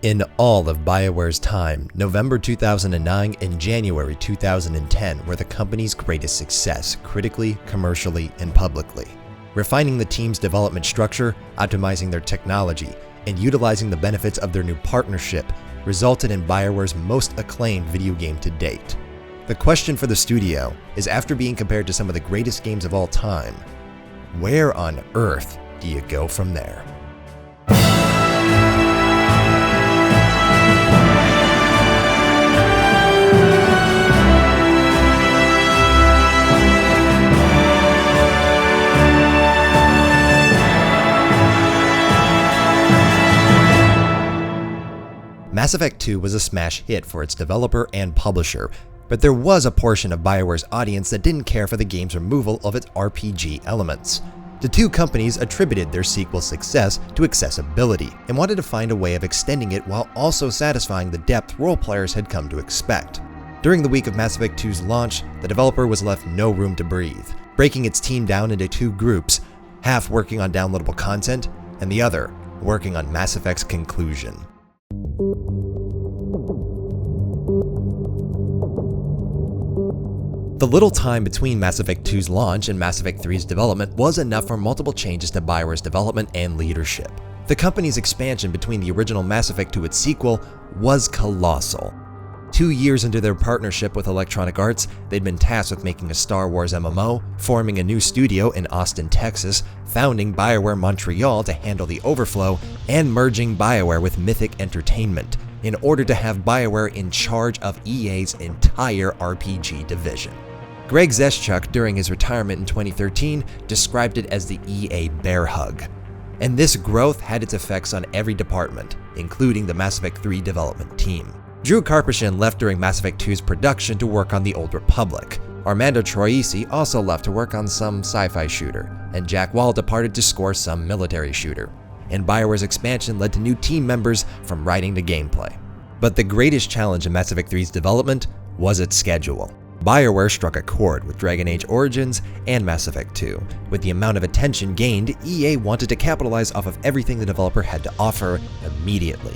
In all of BioWare's time, November 2009 and January 2010 were the company's greatest success critically, commercially, and publicly. Refining the team's development structure, optimizing their technology, and utilizing the benefits of their new partnership resulted in BioWare's most acclaimed video game to date. The question for the studio is, after being compared to some of the greatest games of all time, where on earth do you go from there? Mass Effect 2 was a smash hit for its developer and publisher, but there was a portion of BioWare's audience that didn't care for the game's removal of its RPG elements. The two companies attributed their sequel's success to accessibility and wanted to find a way of extending it while also satisfying the depth role players had come to expect. During the week of Mass Effect 2's launch, the developer was left no room to breathe, breaking its team down into two groups, half working on downloadable content and the other working on Mass Effect's conclusion. The little time between Mass Effect 2's launch and Mass Effect 3's development was enough for multiple changes to BioWare's development and leadership. The company's expansion between the original Mass Effect to its sequel was colossal. 2 years into their partnership with Electronic Arts, they'd been tasked with making a Star Wars MMO, forming a new studio in Austin, Texas, founding BioWare Montreal to handle the overflow, and merging BioWare with Mythic Entertainment in order to have BioWare in charge of EA's entire RPG division. Greg Zeschuk, during his retirement in 2013, described it as the EA bear hug. And this growth had its effects on every department, including the Mass Effect 3 development team. Drew Karpyshyn left during Mass Effect 2's production to work on the Old Republic. Armando Troisi also left to work on some sci-fi shooter, and Jack Wall departed to score some military shooter. And BioWare's expansion led to new team members from writing to gameplay. But the greatest challenge in Mass Effect 3's development was its schedule. BioWare struck a chord with Dragon Age Origins and Mass Effect 2. With the amount of attention gained, EA wanted to capitalize off of everything the developer had to offer immediately.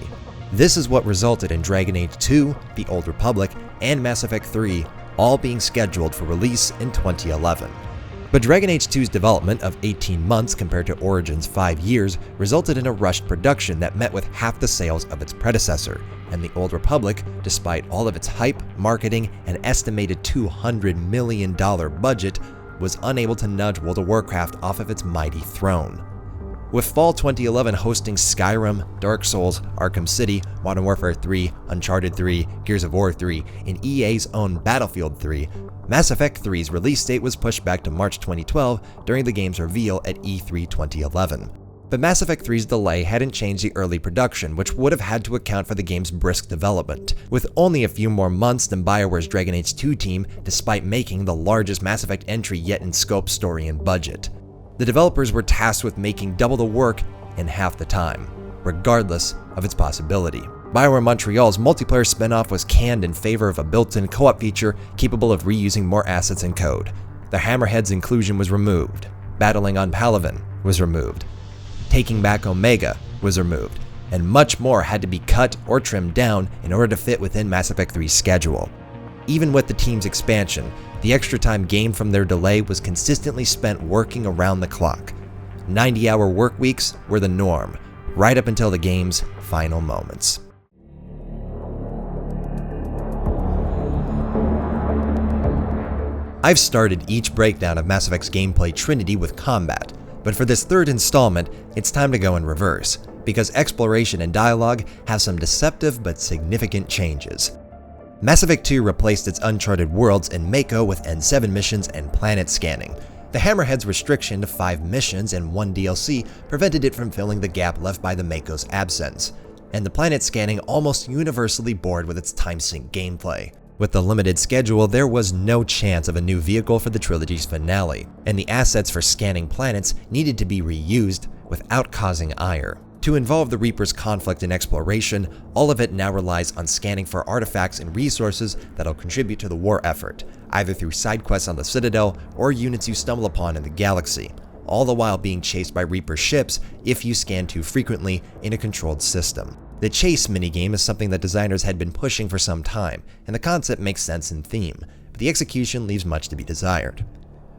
This is what resulted in Dragon Age 2, The Old Republic, and Mass Effect 3 all being scheduled for release in 2011. But Dragon Age 2's development of 18 months compared to Origins' 5 years resulted in a rushed production that met with half the sales of its predecessor, and The Old Republic, despite all of its hype, marketing, and estimated $200 million budget, was unable to nudge World of Warcraft off of its mighty throne. With fall 2011 hosting Skyrim, Dark Souls, Arkham City, Modern Warfare 3, Uncharted 3, Gears of War 3, and EA's own Battlefield 3, Mass Effect 3's release date was pushed back to March 2012 during the game's reveal at E3 2011. But Mass Effect 3's delay hadn't changed the early production, which would have had to account for the game's brisk development. With only a few more months than BioWare's Dragon Age 2 team, despite making the largest Mass Effect entry yet in scope, story, and budget. The developers were tasked with making double the work in half the time, regardless of its possibility. BioWare Montreal's multiplayer spinoff was canned in favor of a built-in co-op feature capable of reusing more assets and code. The Hammerhead's inclusion was removed. Battling on Palaven was removed. Taking back Omega was removed. And much more had to be cut or trimmed down in order to fit within Mass Effect 3's schedule. Even with the team's expansion, the extra time gained from their delay was consistently spent working around the clock. 90-hour work weeks were the norm, right up until the game's final moments. I've started each breakdown of Mass Effect's gameplay trinity with combat, but for this third installment, it's time to go in reverse, because exploration and dialogue have some deceptive but significant changes. Mass Effect 2 replaced its Uncharted worlds in Mako with N7 missions and planet scanning. The Hammerhead's restriction to 5 missions and 1 DLC prevented it from filling the gap left by the Mako's absence, and the planet scanning almost universally bored with its time-sync gameplay. With the limited schedule, there was no chance of a new vehicle for the trilogy's finale, and the assets for scanning planets needed to be reused without causing ire. To involve the Reaper's conflict and exploration, all of it now relies on scanning for artifacts and resources that'll contribute to the war effort, either through side quests on the Citadel or units you stumble upon in the galaxy, all the while being chased by Reaper ships if you scan too frequently in a controlled system. The chase minigame is something that designers had been pushing for some time, and the concept makes sense in theme, but the execution leaves much to be desired.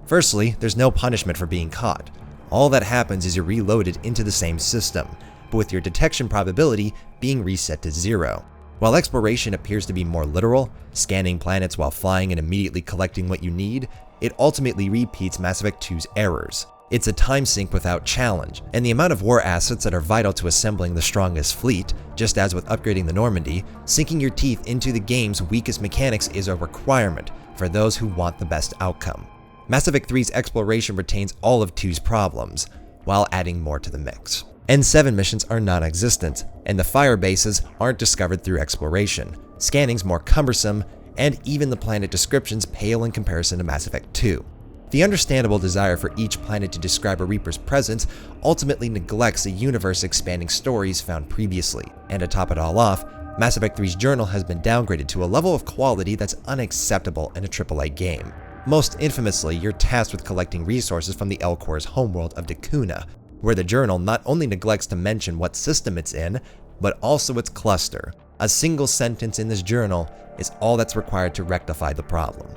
Firstly, there's no punishment for being caught. All that happens is you're reloaded into the same system, but with your detection probability being reset to 0. While exploration appears to be more literal, scanning planets while flying and immediately collecting what you need, it ultimately repeats Mass Effect 2's errors. It's a time sink without challenge, and the amount of war assets that are vital to assembling the strongest fleet, just as with upgrading the Normandy, sinking your teeth into the game's weakest mechanics is a requirement for those who want the best outcome. Mass Effect 3's exploration retains all of 2's problems, while adding more to the mix. N7 missions are non-existent, and the fire bases aren't discovered through exploration. Scanning's more cumbersome, and even the planet descriptions pale in comparison to Mass Effect 2. The understandable desire for each planet to describe a Reaper's presence ultimately neglects the universe-expanding stories found previously. And to top it all off, Mass Effect 3's journal has been downgraded to a level of quality that's unacceptable in a AAA game. Most infamously, you're tasked with collecting resources from the L-Corps' homeworld of D'Cuna, where the journal not only neglects to mention what system it's in, but also its cluster. A single sentence in this journal is all that's required to rectify the problem.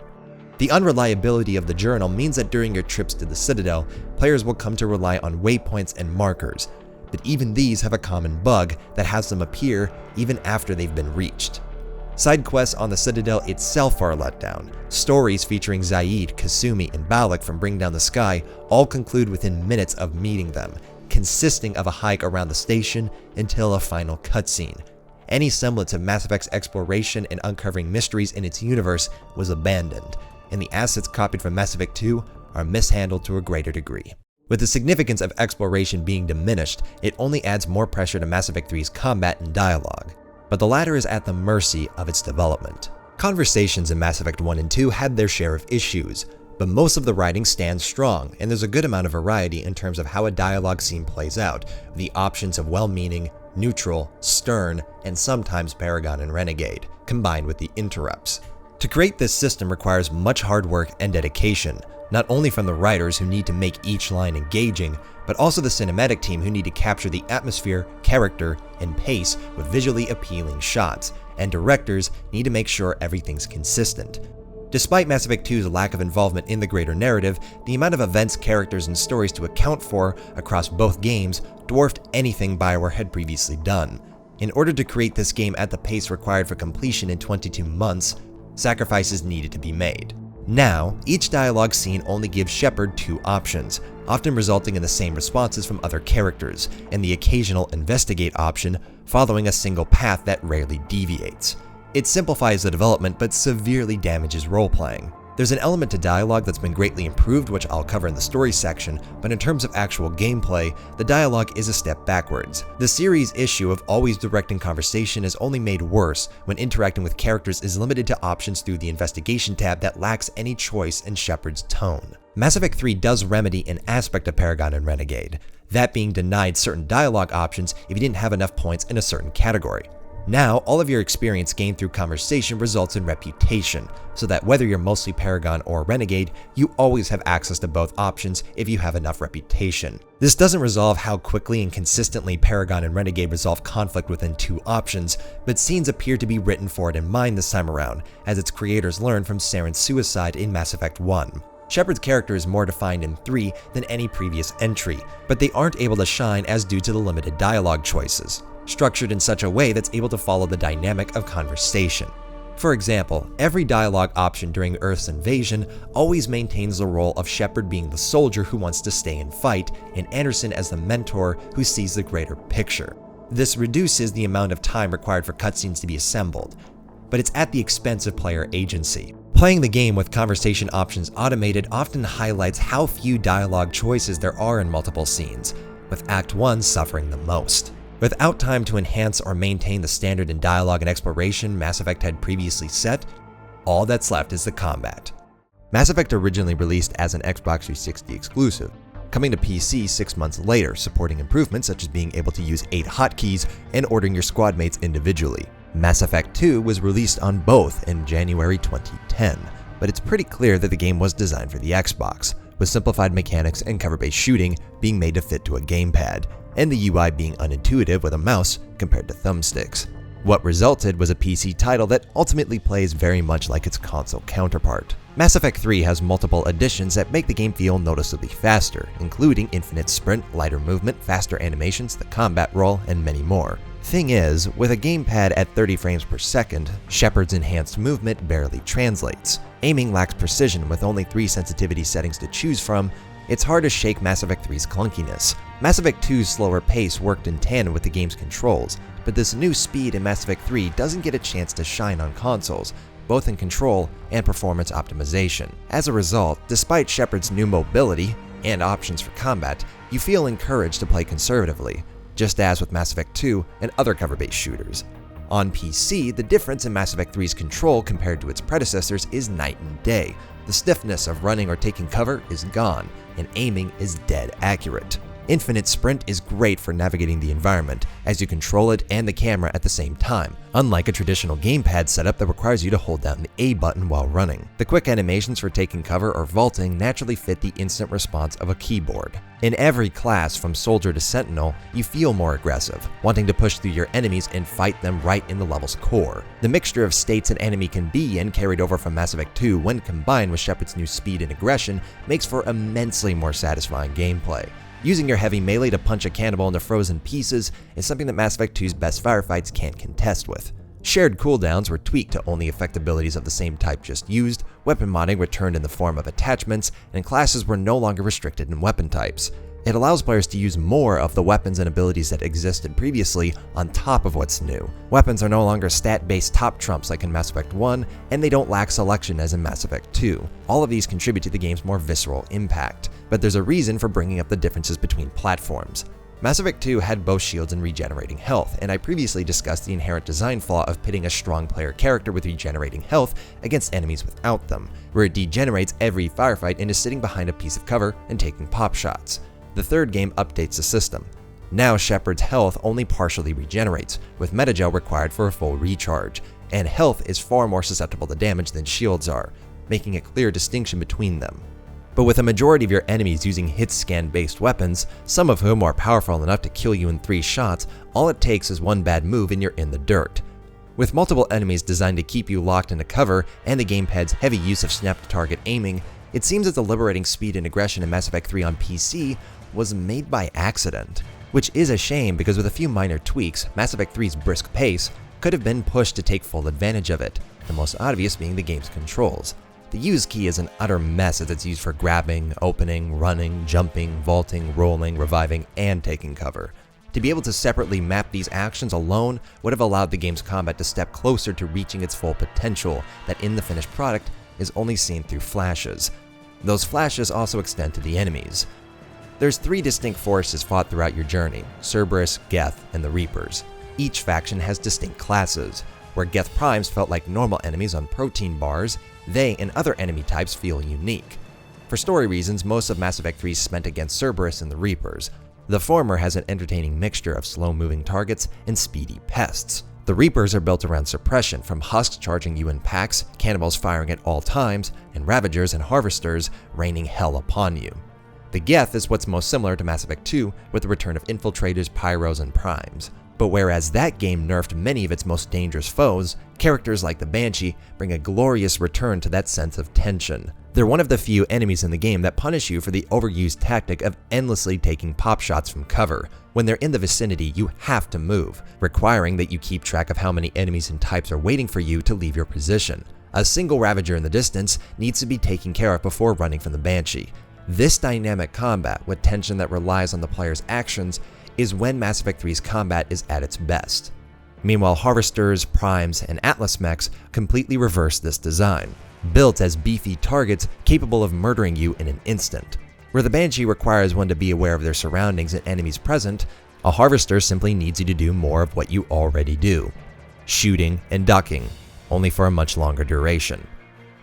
The unreliability of the journal means that during your trips to the Citadel, players will come to rely on waypoints and markers, but even these have a common bug that has them appear even after they've been reached. Side quests on the Citadel itself are a letdown. Stories featuring Zaid, Kasumi, and Balak from Bring Down the Sky all conclude within minutes of meeting them, consisting of a hike around the station until a final cutscene. Any semblance of Mass Effect's exploration and uncovering mysteries in its universe was abandoned, and the assets copied from Mass Effect 2 are mishandled to a greater degree. With the significance of exploration being diminished, it only adds more pressure to Mass Effect 3's combat and dialogue, but the latter is at the mercy of its development. Conversations in Mass Effect 1 and 2 had their share of issues, but most of the writing stands strong, and there's a good amount of variety in terms of how a dialogue scene plays out, with the options of well-meaning, neutral, stern, and sometimes Paragon and Renegade, combined with the interrupts. To create this system requires much hard work and dedication, not only from the writers who need to make each line engaging, but also the cinematic team who need to capture the atmosphere, character, and pace with visually appealing shots, and directors need to make sure everything's consistent. Despite Mass Effect 2's lack of involvement in the greater narrative, the amount of events, characters, and stories to account for across both games dwarfed anything BioWare had previously done. In order to create this game at the pace required for completion in 22 months, sacrifices needed to be made. Now, each dialogue scene only gives Shepard 2 options, often resulting in the same responses from other characters, and the occasional investigate option following a single path that rarely deviates. It simplifies the development but severely damages role-playing. There's an element to dialogue that's been greatly improved, which I'll cover in the story section, but in terms of actual gameplay, the dialogue is a step backwards. The series' issue of always directing conversation is only made worse when interacting with characters is limited to options through the investigation tab that lacks any choice in Shepard's tone. Mass Effect 3 does remedy an aspect of Paragon and Renegade, that being denied certain dialogue options if you didn't have enough points in a certain category. Now, all of your experience gained through conversation results in reputation, so that whether you're mostly Paragon or Renegade, you always have access to both options if you have enough reputation. This doesn't resolve how quickly and consistently Paragon and Renegade resolve conflict within 2 options, but scenes appear to be written for it in mind this time around, as its creators learned from Saren's suicide in Mass Effect 1. Shepard's character is more defined in 3 than any previous entry, but they aren't able to shine as due to the limited dialogue choices, structured in such a way that's able to follow the dynamic of conversation. For example, every dialogue option during Earth's invasion always maintains the role of Shepard being the soldier who wants to stay and fight, and Anderson as the mentor who sees the greater picture. This reduces the amount of time required for cutscenes to be assembled, but it's at the expense of player agency. Playing the game with conversation options automated often highlights how few dialogue choices there are in multiple scenes, with Act 1 suffering the most. Without time to enhance or maintain the standard in dialogue and exploration Mass Effect had previously set, all that's left is the combat. Mass Effect originally released as an Xbox 360 exclusive, coming to PC 6 months later, supporting improvements such as being able to use 8 hotkeys and ordering your squad mates individually. Mass Effect 2 was released on both in January 2010, but it's pretty clear that the game was designed for the Xbox, with simplified mechanics and cover-based shooting being made to fit to a gamepad, and the UI being unintuitive with a mouse compared to thumbsticks. What resulted was a PC title that ultimately plays very much like its console counterpart. Mass Effect 3 has multiple additions that make the game feel noticeably faster, including infinite sprint, lighter movement, faster animations, the combat roll, and many more. Thing is, with a gamepad at 30 frames per second, Shepard's enhanced movement barely translates. Aiming lacks precision with only 3 sensitivity settings to choose from. It's hard to shake Mass Effect 3's clunkiness. Mass Effect 2's slower pace worked in tandem with the game's controls, but this new speed in Mass Effect 3 doesn't get a chance to shine on consoles, both in control and performance optimization. As a result, despite Shepard's new mobility and options for combat, you feel encouraged to play conservatively, just as with Mass Effect 2 and other cover-based shooters. On PC, the difference in Mass Effect 3's control compared to its predecessors is night and day. The stiffness of running or taking cover is gone, and aiming is dead accurate. Infinite sprint is great for navigating the environment, as you control it and the camera at the same time, unlike a traditional gamepad setup that requires you to hold down the A button while running. The quick animations for taking cover or vaulting naturally fit the instant response of a keyboard. In every class, from Soldier to Sentinel, you feel more aggressive, wanting to push through your enemies and fight them right in the level's core. The mixture of states an enemy can be in carried over from Mass Effect 2 when combined with Shepard's new speed and aggression makes for immensely more satisfying gameplay. Using your heavy melee to punch a cannibal into frozen pieces is something that Mass Effect 2's best firefights can't contest with. Shared cooldowns were tweaked to only affect abilities of the same type just used, weapon modding returned in the form of attachments, and classes were no longer restricted in weapon types. It allows players to use more of the weapons and abilities that existed previously on top of what's new. Weapons are no longer stat-based top trumps like in Mass Effect 1, and they don't lack selection as in Mass Effect 2. All of these contribute to the game's more visceral impact, but there's a reason for bringing up the differences between platforms. Mass Effect 2 had both shields and regenerating health, and I previously discussed the inherent design flaw of pitting a strong player character with regenerating health against enemies without them, where it degenerates every firefight into sitting behind a piece of cover and taking pop shots. The third game updates the system. Now Shepard's health only partially regenerates, with metagel required for a full recharge, and health is far more susceptible to damage than shields are, making a clear distinction between them. But with a majority of your enemies using hit scan based weapons, some of whom are powerful enough to kill you in 3 shots, all it takes is one bad move and you're in the dirt. With multiple enemies designed to keep you locked into cover and the gamepad's heavy use of snap to target aiming, it seems that the liberating speed and aggression in Mass Effect 3 on PC was made by accident. Which is a shame because with a few minor tweaks, Mass Effect 3's brisk pace could have been pushed to take full advantage of it, the most obvious being the game's controls. The use key is an utter mess as it's used for grabbing, opening, running, jumping, vaulting, rolling, reviving, and taking cover. To be able to separately map these actions alone would have allowed the game's combat to step closer to reaching its full potential that in the finished product is only seen through flashes. Those flashes also extend to the enemies. There's 3 distinct forces fought throughout your journey: Cerberus, Geth, and the Reapers. Each faction has distinct classes. Where Geth Primes felt like normal enemies on protein bars, they and other enemy types feel unique. For story reasons, most of Mass Effect 3 is spent against Cerberus and the Reapers. The former has an entertaining mixture of slow-moving targets and speedy pests. The Reapers are built around suppression, from husks charging you in packs, cannibals firing at all times, and Ravagers and Harvesters raining hell upon you. The Geth is what's most similar to Mass Effect 2, with the return of Infiltrators, Pyros, and Primes. But whereas that game nerfed many of its most dangerous foes, characters like the Banshee bring a glorious return to that sense of tension. They're one of the few enemies in the game that punish you for the overused tactic of endlessly taking pop shots from cover. When they're in the vicinity, you have to move, requiring that you keep track of how many enemies and types are waiting for you to leave your position. A single Ravager in the distance needs to be taken care of before running from the Banshee. This dynamic combat, with tension that relies on the player's actions, is when Mass Effect 3's combat is at its best. Meanwhile, Harvesters, Primes, and Atlas mechs completely reverse this design, built as beefy targets capable of murdering you in an instant. Where the Banshee requires one to be aware of their surroundings and enemies present, a Harvester simply needs you to do more of what you already do: shooting and ducking, only for a much longer duration.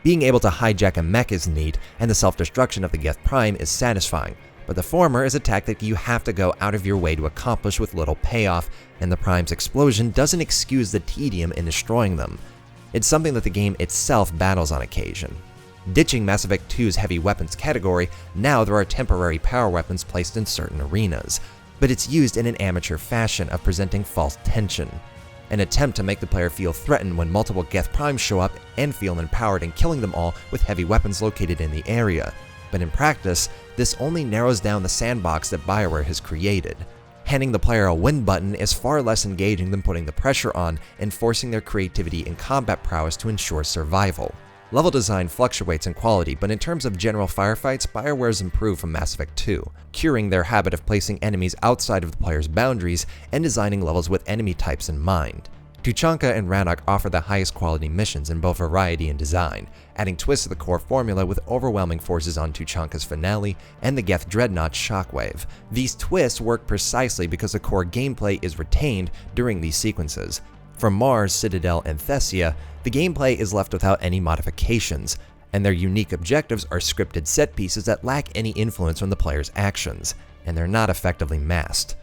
Being able to hijack a mech is neat, and the self-destruction of the Geth Prime is satisfying, but the former is a tactic you have to go out of your way to accomplish with little payoff, and the Prime's explosion doesn't excuse the tedium in destroying them. It's something that the game itself battles on occasion. Ditching Mass Effect 2's heavy weapons category, now there are temporary power weapons placed in certain arenas, but it's used in an amateur fashion of presenting false tension. An attempt to make the player feel threatened when multiple Geth Primes show up and feel empowered in killing them all with heavy weapons located in the area. But in practice, this only narrows down the sandbox that BioWare has created. Handing the player a win button is far less engaging than putting the pressure on and forcing their creativity and combat prowess to ensure survival. Level design fluctuates in quality, but in terms of general firefights, BioWare's improved from Mass Effect 2, curing their habit of placing enemies outside of the player's boundaries and designing levels with enemy types in mind. Tuchanka and Rannoch offer the highest quality missions in both variety and design, adding twists to the core formula with overwhelming forces on Tuchanka's finale and the Geth Dreadnought's Shockwave. These twists work precisely because the core gameplay is retained during these sequences. For Mars, Citadel, and Thessia, the gameplay is left without any modifications, and their unique objectives are scripted set pieces that lack any influence from the player's actions, and they're not effectively masked.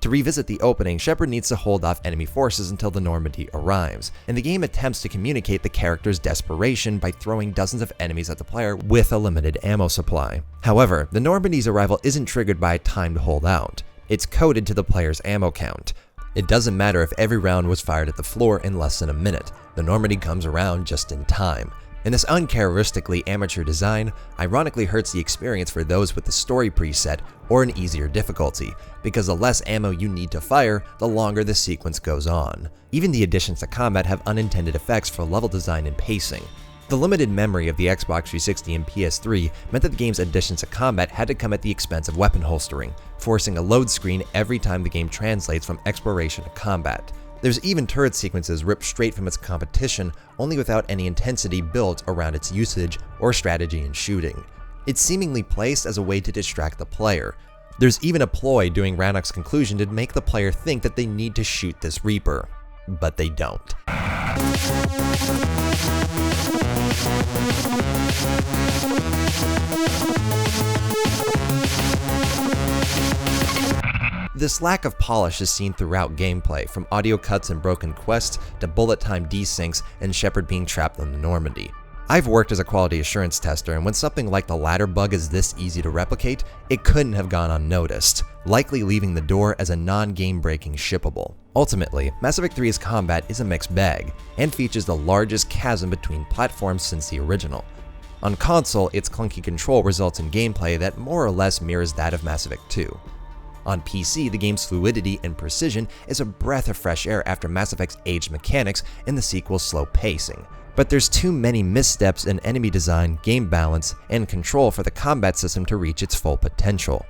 To revisit the opening, Shepard needs to hold off enemy forces until the Normandy arrives, and the game attempts to communicate the character's desperation by throwing dozens of enemies at the player with a limited ammo supply. However, the Normandy's arrival isn't triggered by a timed holdout. It's coded to the player's ammo count. It doesn't matter if every round was fired at the floor in less than a minute, the Normandy comes around just in time. And this uncharacteristically amateur design ironically hurts the experience for those with the story preset or an easier difficulty, because the less ammo you need to fire, the longer the sequence goes on. Even the additions to combat have unintended effects for level design and pacing. The limited memory of the Xbox 360 and PS3 meant that the game's additions to combat had to come at the expense of weapon holstering, forcing a load screen every time the game translates from exploration to combat. There's even turret sequences ripped straight from its competition, only without any intensity built around its usage or strategy in shooting. It's seemingly placed as a way to distract the player. There's even a ploy during Rannoch's conclusion to make the player think that they need to shoot this Reaper, but they don't. This lack of polish is seen throughout gameplay, from audio cuts and broken quests to bullet time desyncs and Shepard being trapped on the Normandy. I've worked as a quality assurance tester, and when something like the latter bug is this easy to replicate, it couldn't have gone unnoticed, likely leaving the door as a non-game breaking shippable. Ultimately, Mass Effect 3's combat is a mixed bag, and features the largest chasm between platforms since the original. On console, its clunky control results in gameplay that more or less mirrors that of Mass Effect 2. On PC, the game's fluidity and precision is a breath of fresh air after Mass Effect's aged mechanics and the sequel's slow pacing. But there's too many missteps in enemy design, game balance, and control for the combat system to reach its full potential.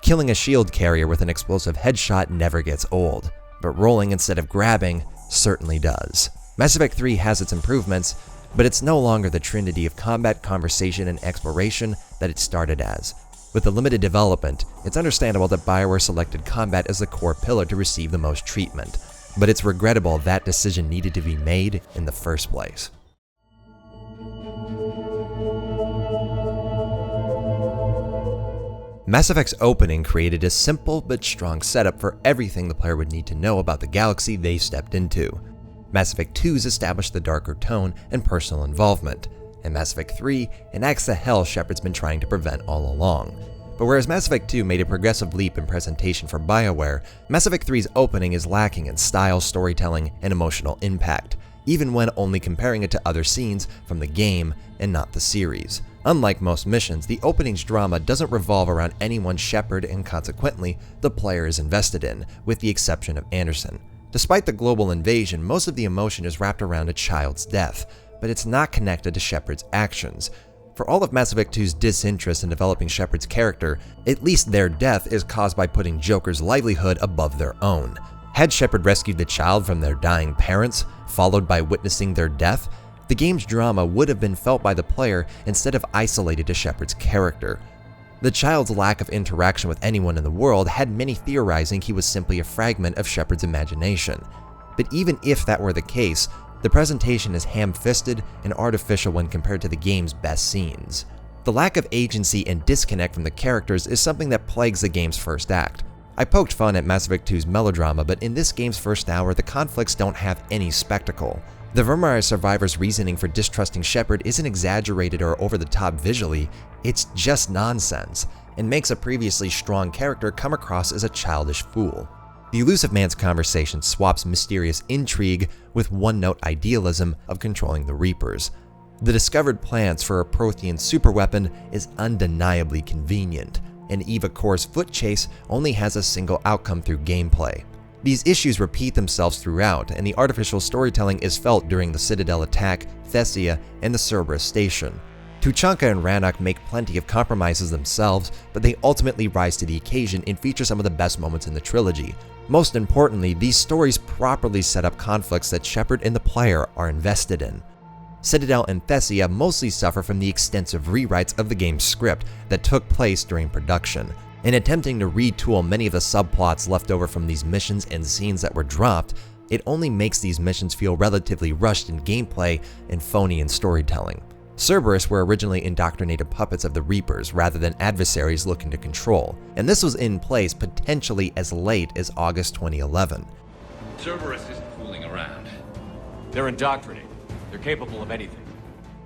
Killing a shield carrier with an explosive headshot never gets old, but rolling instead of grabbing certainly does. Mass Effect 3 has its improvements, but it's no longer the trinity of combat, conversation, and exploration that it started as. With the limited development, it's understandable that BioWare selected combat as the core pillar to receive the most treatment, but it's regrettable that decision needed to be made in the first place. Mass Effect's opening created a simple but strong setup for everything the player would need to know about the galaxy they stepped into. Mass Effect 2's established the darker tone and personal involvement, and Mass Effect 3 enacts the hell Shepard's been trying to prevent all along. But whereas Mass Effect 2 made a progressive leap in presentation for BioWare, Mass Effect 3's opening is lacking in style, storytelling, and emotional impact, even when only comparing it to other scenes from the game and not the series. Unlike most missions, the opening's drama doesn't revolve around anyone Shepard and consequently, the player is invested in, with the exception of Anderson. Despite the global invasion, most of the emotion is wrapped around a child's death, but it's not connected to Shepard's actions. For all of Mass Effect 2's disinterest in developing Shepard's character, at least their death is caused by putting Joker's livelihood above their own. Had Shepard rescued the child from their dying parents, followed by witnessing their death, the game's drama would have been felt by the player instead of isolated to Shepard's character. The child's lack of interaction with anyone in the world had many theorizing he was simply a fragment of Shepard's imagination. But even if that were the case, the presentation is ham-fisted and artificial when compared to the game's best scenes. The lack of agency and disconnect from the characters is something that plagues the game's first act. I poked fun at Mass Effect 2's melodrama, but in this game's first hour, the conflicts don't have any spectacle. The Vermeer survivor's reasoning for distrusting Shepard isn't exaggerated or over the top visually, it's just nonsense, and makes a previously strong character come across as a childish fool. The elusive man's conversation swaps mysterious intrigue with one-note idealism of controlling the Reapers. The discovered plans for a Prothean superweapon is undeniably convenient, and Eva Core's foot chase only has a single outcome through gameplay. These issues repeat themselves throughout, and the artificial storytelling is felt during the Citadel attack, Thessia, and the Cerberus station. Tuchanka and Rannoch make plenty of compromises themselves, but they ultimately rise to the occasion and feature some of the best moments in the trilogy. Most importantly, these stories properly set up conflicts that Shepard and the player are invested in. Citadel and Thessia mostly suffer from the extensive rewrites of the game's script that took place during production. In attempting to retool many of the subplots left over from these missions and scenes that were dropped, it only makes these missions feel relatively rushed in gameplay and phony in storytelling. Cerberus were originally indoctrinated puppets of the Reapers rather than adversaries looking to control, and this was in place potentially as late as August 2011. Cerberus isn't fooling around. They're indoctrinated. They're capable of anything.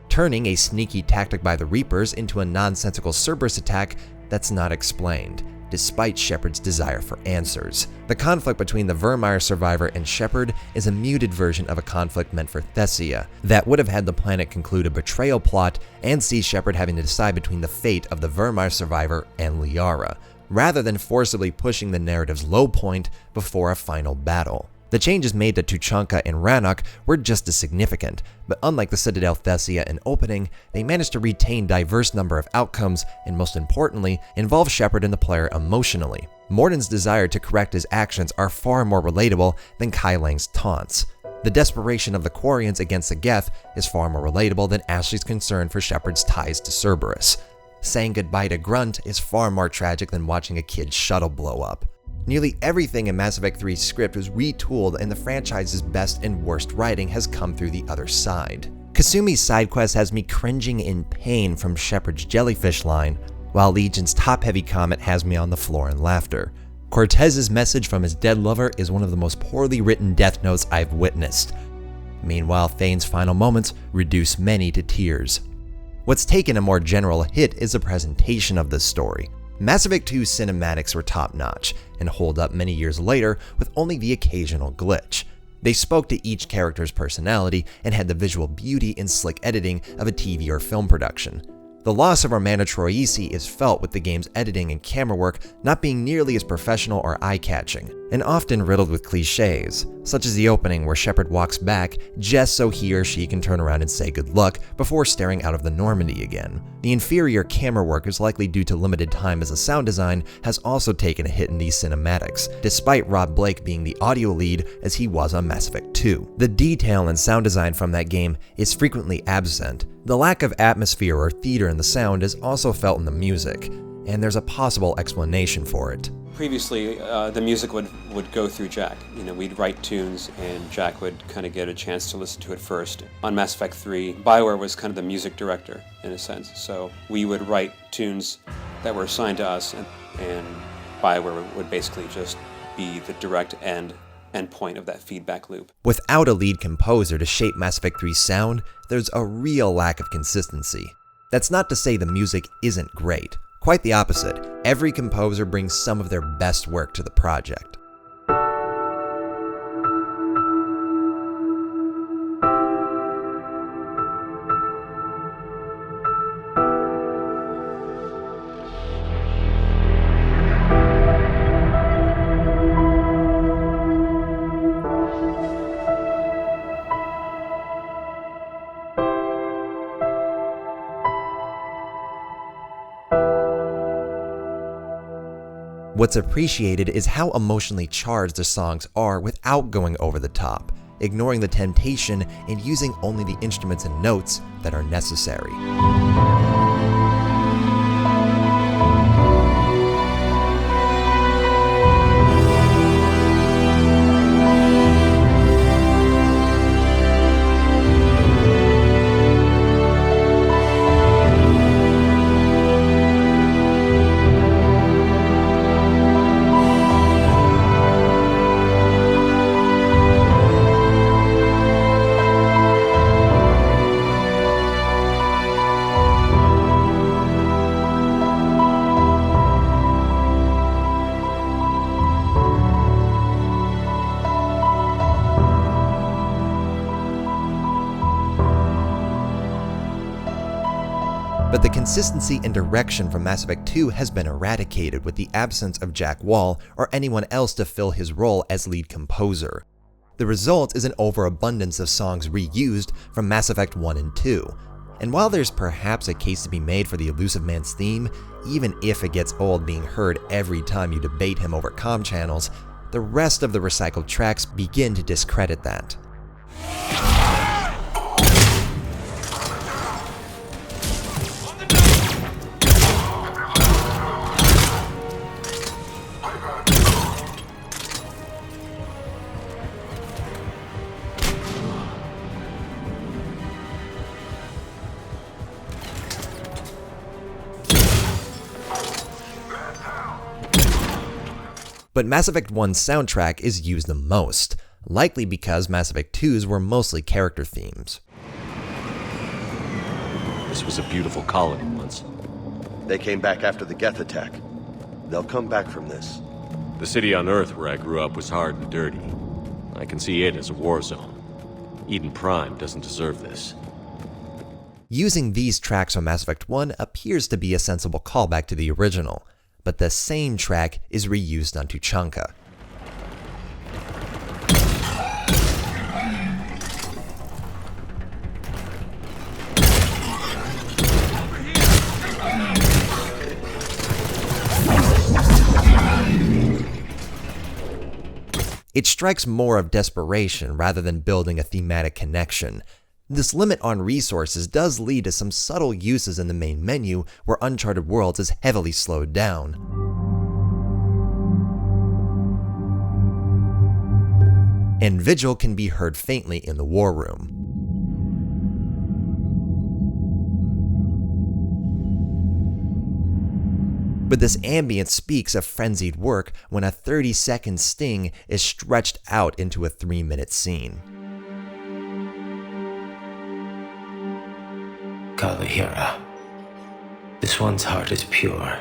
Turning a sneaky tactic by the Reapers into a nonsensical Cerberus attack that's not explained, despite Shepard's desire for answers. The conflict between the Vermeer survivor and Shepard is a muted version of a conflict meant for Thessia that would have had the planet conclude a betrayal plot and see Shepard having to decide between the fate of the Vermeer survivor and Liara, rather than forcibly pushing the narrative's low point before a final battle. The changes made to Tuchanka and Rannoch were just as significant, but unlike the Citadel, Thessia, and opening, they managed to retain diverse number of outcomes and, most importantly, involve Shepard and the player emotionally. Morden's desire to correct his actions are far more relatable than Kai Lang's taunts. The desperation of the Quarians against the Geth is far more relatable than Ashley's concern for Shepard's ties to Cerberus. Saying goodbye to Grunt is far more tragic than watching a kid's shuttle blow up. Nearly everything in Mass Effect 3's script was retooled, and the franchise's best and worst writing has come through the other side. Kasumi's side quest has me cringing in pain from Shepard's jellyfish line, while Legion's top-heavy comment has me on the floor in laughter. Cortez's message from his dead lover is one of the most poorly written death notes I've witnessed. Meanwhile, Thane's final moments reduce many to tears. What's taken a more general hit is the presentation of this story. Mass Effect 2's cinematics were top-notch, and hold up many years later with only the occasional glitch. They spoke to each character's personality and had the visual beauty and slick editing of a TV or film production. The loss of Romana Troisi is felt with the game's editing and camera work not being nearly as professional or eye-catching, and often riddled with cliches, such as the opening where Shepard walks back just so he or she can turn around and say good luck before staring out of the Normandy again. The inferior camera work is likely due to limited time, as the sound design has also taken a hit in these cinematics, despite Rob Blake being the audio lead as he was on Mass Effect 2. The detail and sound design from that game is frequently absent. The lack of atmosphere or theater in the sound is also felt in the music, and there's a possible explanation for it. Previously, the music would go through Jack. We'd write tunes and Jack would kind of get a chance to listen to it first. On Mass Effect 3, BioWare was kind of the music director in a sense. So we would write tunes that were assigned to us, and BioWare would basically just be the direct end point of that feedback loop. Without a lead composer to shape Mass Effect 3's sound, there's a real lack of consistency. That's not to say the music isn't great. Quite the opposite. Every composer brings some of their best work to the project. What's appreciated is how emotionally charged the songs are without going over the top, ignoring the temptation and using only the instruments and notes that are necessary. But the consistency and direction from Mass Effect 2 has been eradicated with the absence of Jack Wall or anyone else to fill his role as lead composer. The result is an overabundance of songs reused from Mass Effect 1 and 2. And while there's perhaps a case to be made for the Elusive Man's theme, even if it gets old being heard every time you debate him over comm channels, the rest of the recycled tracks begin to discredit that. But Mass Effect 1's soundtrack is used the most, likely because Mass Effect 2's were mostly character themes. This was a beautiful colony once. They came back after the Geth attack. They'll come back from this. The city on Earth where I grew up was hard and dirty. I can see it as a war zone. Eden Prime doesn't deserve this. Using these tracks from Mass Effect 1 appears to be a sensible callback to the original, but the same track is reused on Tuchanka. It strikes more of desperation rather than building a thematic connection. This limit on resources does lead to some subtle uses in the main menu where Uncharted Worlds is heavily slowed down. And Vigil can be heard faintly in the war room. But this ambience speaks of frenzied work when a 30-second sting is stretched out into a 3-minute scene. Kalahira. This one's heart is pure,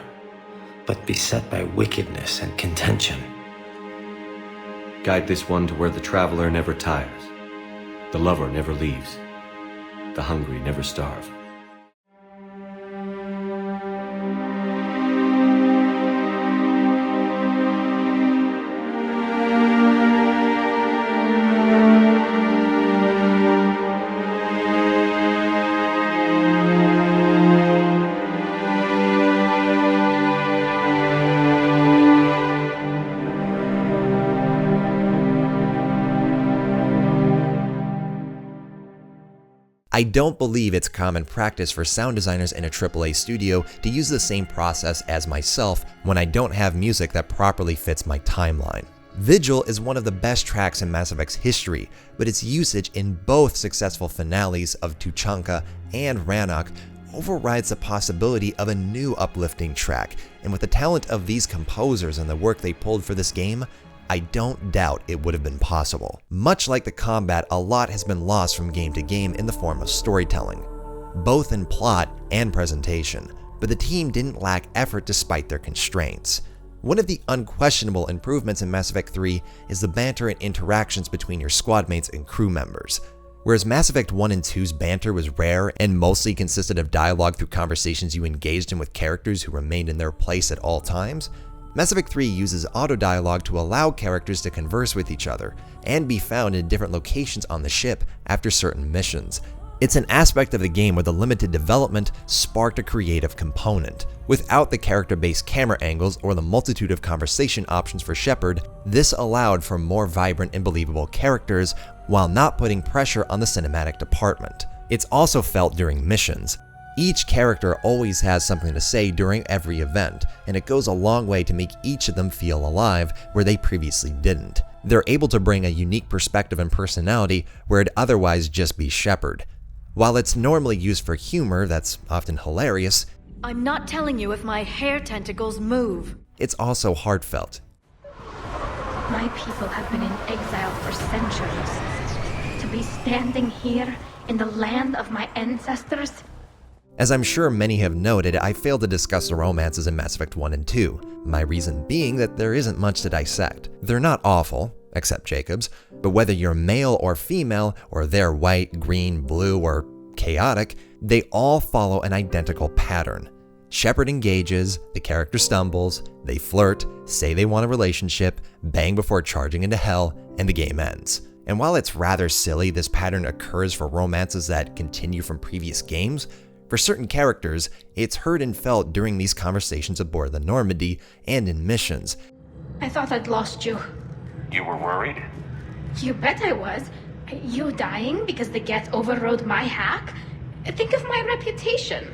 but beset by wickedness and contention. Guide this one to where the traveler never tires, the lover never leaves, the hungry never starve. I don't believe it's common practice for sound designers in a AAA studio to use the same process as myself when I don't have music that properly fits my timeline. Vigil is one of the best tracks in Mass Effect's history, but its usage in both successful finales of Tuchanka and Rannoch overrides the possibility of a new uplifting track, and with the talent of these composers and the work they pulled for this game, I don't doubt it would have been possible. Much like the combat, a lot has been lost from game to game in the form of storytelling, both in plot and presentation, but the team didn't lack effort despite their constraints. One of the unquestionable improvements in Mass Effect 3 is the banter and interactions between your squad mates and crew members. Whereas Mass Effect 1 and 2's banter was rare and mostly consisted of dialogue through conversations you engaged in with characters who remained in their place at all times, Mass Effect 3 uses auto-dialogue to allow characters to converse with each other and be found in different locations on the ship after certain missions. It's an aspect of the game where the limited development sparked a creative component. Without the character-based camera angles or the multitude of conversation options for Shepard, this allowed for more vibrant and believable characters while not putting pressure on the cinematic department. It's also felt during missions. Each character always has something to say during every event, and it goes a long way to make each of them feel alive where they previously didn't. They're able to bring a unique perspective and personality where it'd otherwise just be Shepard. While it's normally used for humor that's often hilarious, I'm not telling you if my hair tentacles move. It's also heartfelt. My people have been in exile for centuries. To be standing here in the land of my ancestors. As I'm sure many have noted, I failed to discuss the romances in Mass Effect 1 and 2, my reason being that there isn't much to dissect. They're not awful, except Jacob's, but whether you're male or female, or they're white, green, blue, or chaotic, they all follow an identical pattern. Shepard engages, the character stumbles, they flirt, say they want a relationship, bang before charging into hell, and the game ends. And while it's rather silly this pattern occurs for romances that continue from previous games, for certain characters, it's heard and felt during these conversations aboard the Normandy and in missions. I thought I'd lost you. You were worried? You bet I was. You dying because the Geth overrode my hack? Think of my reputation.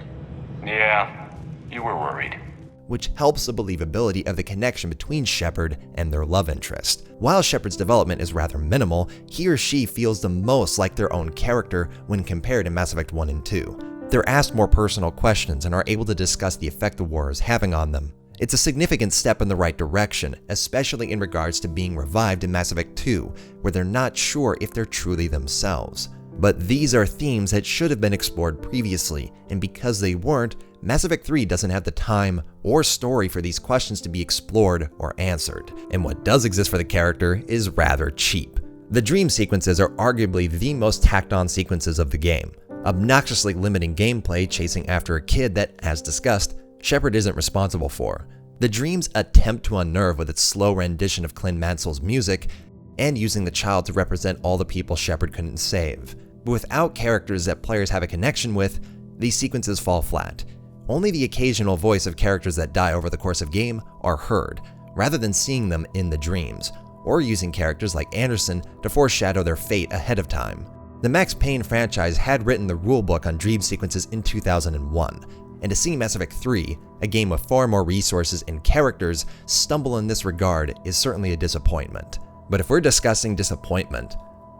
Yeah, you were worried. Which helps the believability of the connection between Shepard and their love interest. While Shepard's development is rather minimal, he or she feels the most like their own character when compared to Mass Effect 1 and 2. They're asked more personal questions and are able to discuss the effect the war is having on them. It's a significant step in the right direction, especially in regards to being revived in Mass Effect 2, where they're not sure if they're truly themselves. But these are themes that should have been explored previously, and because they weren't, Mass Effect 3 doesn't have the time or story for these questions to be explored or answered. And what does exist for the character is rather cheap. The dream sequences are arguably the most tacked-on sequences of the game, obnoxiously limiting gameplay chasing after a kid that, as discussed, Shepard isn't responsible for. The dreams attempt to unnerve with its slow rendition of Clint Mansell's music, and using the child to represent all the people Shepard couldn't save. But without characters that players have a connection with, these sequences fall flat. Only the occasional voice of characters that die over the course of game are heard, rather than seeing them in the dreams, or using characters like Anderson to foreshadow their fate ahead of time. The Max Payne franchise had written the rulebook on dream sequences in 2001, and to see Mass Effect 3, a game with far more resources and characters, stumble in this regard is certainly a disappointment. But if we're discussing disappointment,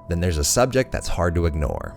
then there's a subject that's hard to ignore.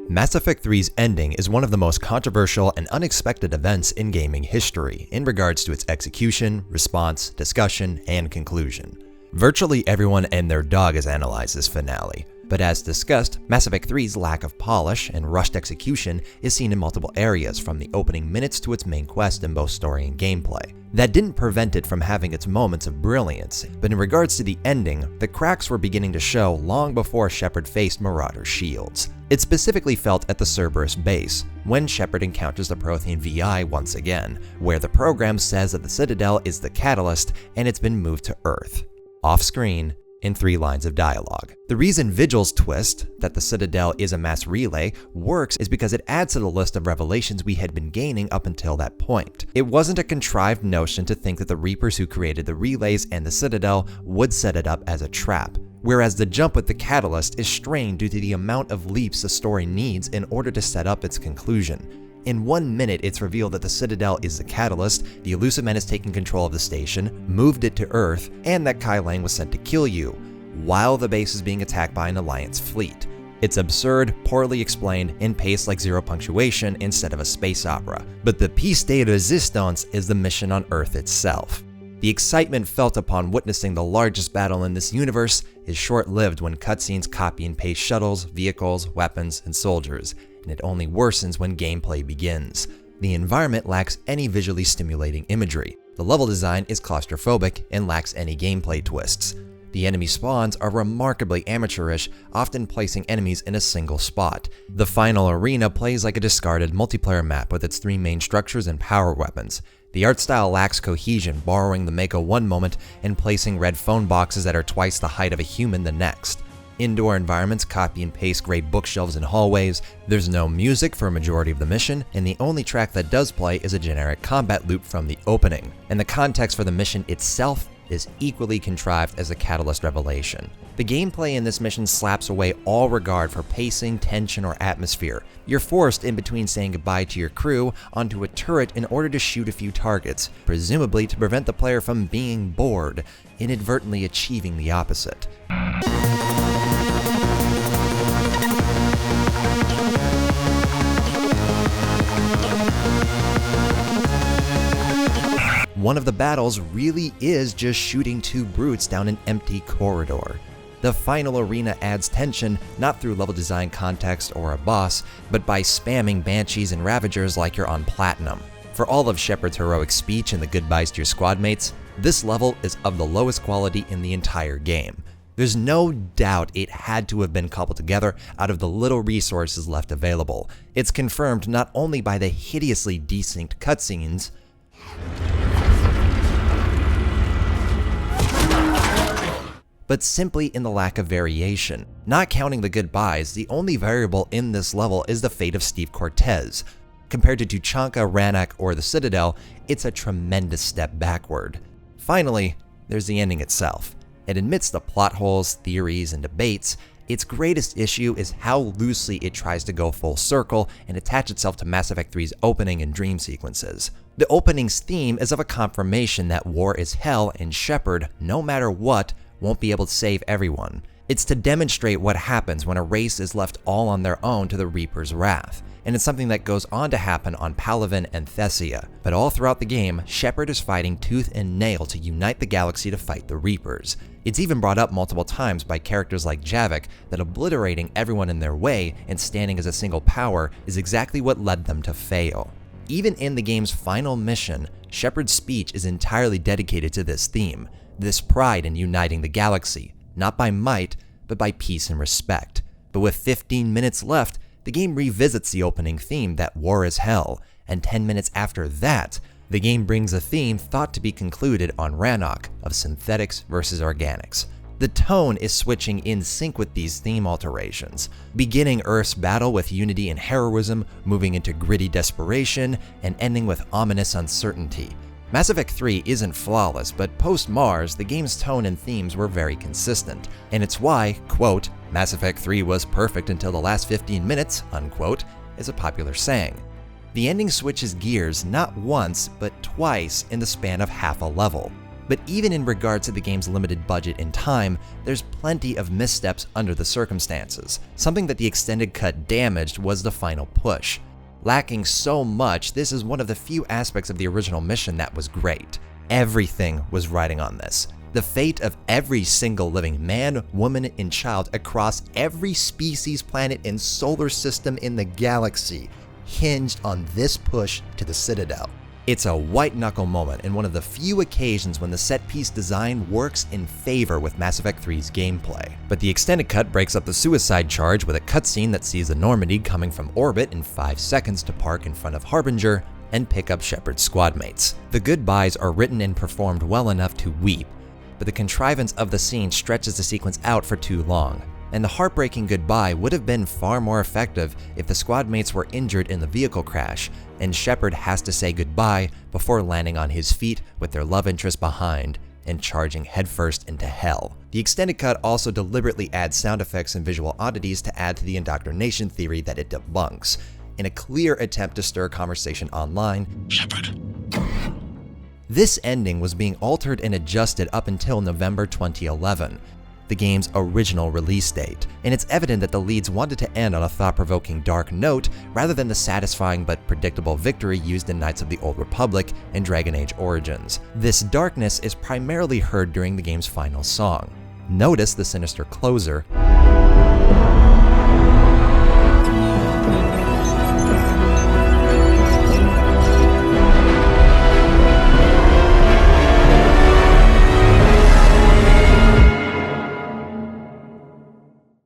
Mass Effect 3's ending is one of the most controversial and unexpected events in gaming history in regards to its execution, response, discussion, and conclusion. Virtually everyone and their dog has analyzed this finale, but as discussed, Mass Effect 3's lack of polish and rushed execution is seen in multiple areas from the opening minutes to its main quest in both story and gameplay. That didn't prevent it from having its moments of brilliance, but in regards to the ending, the cracks were beginning to show long before Shepard faced Marauder shields. It specifically felt at the Cerberus base, when Shepard encounters the Prothean VI once again, where the program says that the Citadel is the catalyst and it's been moved to Earth. Off-screen, in 3 lines of dialogue. The reason Vigil's twist, that the Citadel is a mass relay, works is because it adds to the list of revelations we had been gaining up until that point. It wasn't a contrived notion to think that the Reapers who created the relays and the Citadel would set it up as a trap, whereas the jump with the Catalyst is strained due to the amount of leaps the story needs in order to set up its conclusion. In 1 minute, it's revealed that the Citadel is the catalyst, the Illusive Men has taken control of the station, moved it to Earth, and that Kai Lang was sent to kill you, while the base is being attacked by an Alliance fleet. It's absurd, poorly explained, and paced like zero punctuation instead of a space opera. But the piece de resistance is the mission on Earth itself. The excitement felt upon witnessing the largest battle in this universe is short-lived when cutscenes copy and paste shuttles, vehicles, weapons, and soldiers, and it only worsens when gameplay begins. The environment lacks any visually stimulating imagery. The level design is claustrophobic and lacks any gameplay twists. The enemy spawns are remarkably amateurish, often placing enemies in a single spot. The final arena plays like a discarded multiplayer map with its 3 main structures and power weapons. The art style lacks cohesion, borrowing the Mako one moment and placing red phone boxes that are twice the height of a human the next. Indoor environments copy and paste gray bookshelves and hallways, there's no music for a majority of the mission, and the only track that does play is a generic combat loop from the opening. And the context for the mission itself is equally contrived as the Catalyst revelation. The gameplay in this mission slaps away all regard for pacing, tension, or atmosphere. You're forced in between saying goodbye to your crew onto a turret in order to shoot a few targets, presumably to prevent the player from being bored, inadvertently achieving the opposite. One of the battles really is just shooting 2 brutes down an empty corridor. The final arena adds tension not through level design context or a boss, but by spamming Banshees and Ravagers like you're on Platinum. For all of Shepard's heroic speech and the goodbyes to your squad mates, this level is of the lowest quality in the entire game. There's no doubt it had to have been cobbled together out of the little resources left available. It's confirmed not only by the hideously desynced cutscenes, but simply in the lack of variation. Not counting the goodbyes, the only variable in this level is the fate of Steve Cortez. Compared to Tuchanka, Rannoch, or the Citadel, it's a tremendous step backward. Finally, there's the ending itself. And amidst the plot holes, theories, and debates, its greatest issue is how loosely it tries to go full circle and attach itself to Mass Effect 3's opening and dream sequences. The opening's theme is of a confirmation that war is hell and Shepard, no matter what, won't be able to save everyone. It's to demonstrate what happens when a race is left all on their own to the Reaper's wrath. And it's something that goes on to happen on Palaven and Thessia. But all throughout the game, Shepard is fighting tooth and nail to unite the galaxy to fight the Reapers. It's even brought up multiple times by characters like Raycevick that obliterating everyone in their way and standing as a single power is exactly what led them to fail. Even in the game's final mission, Shepard's speech is entirely dedicated to this theme, this pride in uniting the galaxy, not by might, but by peace and respect. But with 15 minutes left, the game revisits the opening theme that war is hell, and 10 minutes after that, the game brings a theme thought to be concluded on Rannoch of synthetics versus organics. The tone is switching in sync with these theme alterations, beginning Earth's battle with unity and heroism, moving into gritty desperation, and ending with ominous uncertainty. Mass Effect 3 isn't flawless, but post-Mars, the game's tone and themes were very consistent, and it's why, quote, Mass Effect 3 was perfect until the last 15 minutes, unquote, is a popular saying. The ending switches gears not once, but twice in the span of half a level. But even in regard to the game's limited budget and time, there's plenty of missteps under the circumstances. Something that the extended cut damaged was the final push. Lacking so much, this is one of the few aspects of the original mission that was great. Everything was riding on this. The fate of every single living man, woman, and child across every species, planet, and solar system in the galaxy hinged on this push to the Citadel. It's a white-knuckle moment and one of the few occasions when the set-piece design works in favor with Mass Effect 3's gameplay. But the extended cut breaks up the suicide charge with a cutscene that sees the Normandy coming from orbit in 5 seconds to park in front of Harbinger and pick up Shepard's squad mates. The goodbyes are written and performed well enough to weep, but the contrivance of the scene stretches the sequence out for too long. And the heartbreaking goodbye would have been far more effective if the squad mates were injured in the vehicle crash, and Shepard has to say goodbye before landing on his feet with their love interest behind and charging headfirst into hell. The extended cut also deliberately adds sound effects and visual oddities to add to the indoctrination theory that it debunks, in a clear attempt to stir conversation online. Shepard. This ending was being altered and adjusted up until November 2011. The game's original release date, and it's evident that the leads wanted to end on a thought-provoking dark note rather than the satisfying but predictable victory used in Knights of the Old Republic and Dragon Age Origins. This darkness is primarily heard during the game's final song. Notice the sinister closer,